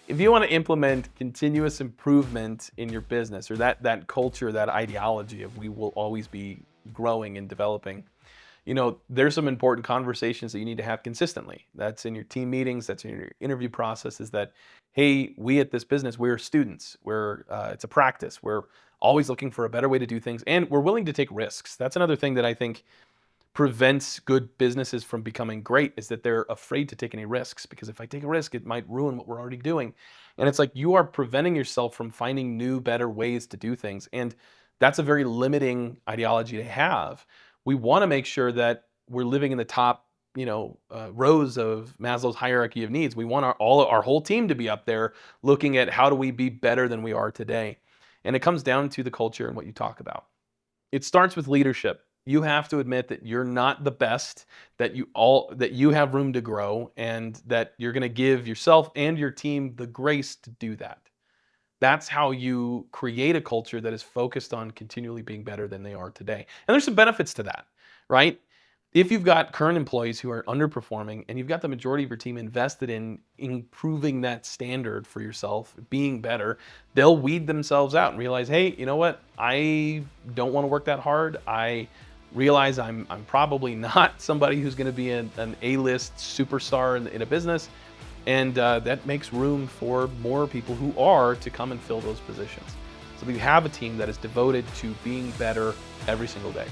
If you want to implement continuous improvement in your business, or that culture, that ideology of we will always be growing and developing, there's some important conversations that you need to have consistently. That's in your team meetings, that's in your interview process, is that, hey, we at this business, we're students. It's a practice. We're always looking for a better way to do things, and we're willing to take risks. That's another thing that I think prevents good businesses from becoming great, is that they're afraid to take any risks, because if I take a risk, it might ruin what we're already doing. And it's like you are preventing yourself from finding new, better ways to do things. And that's a very limiting ideology to have. We want to make sure that we're living in the top, rows of Maslow's hierarchy of needs. We want our whole team to be up there looking at how do we be better than we are today. And it comes down to the culture and what you talk about. It starts with leadership. You have to admit that you're not the best, that you have room to grow, and that you're going to give yourself and your team the grace to do that. That's how you create a culture that is focused on continually being better than they are today. And there's some benefits to that, right? If you've got current employees who are underperforming and you've got the majority of your team invested in improving that standard for yourself, being better, they'll weed themselves out and realize, hey, you know what? I don't want to work that hard. I realize I'm probably not somebody who's going to be an A-list superstar in a business. And that makes room for more people who are to come and fill those positions. So that you have a team that is devoted to being better every single day.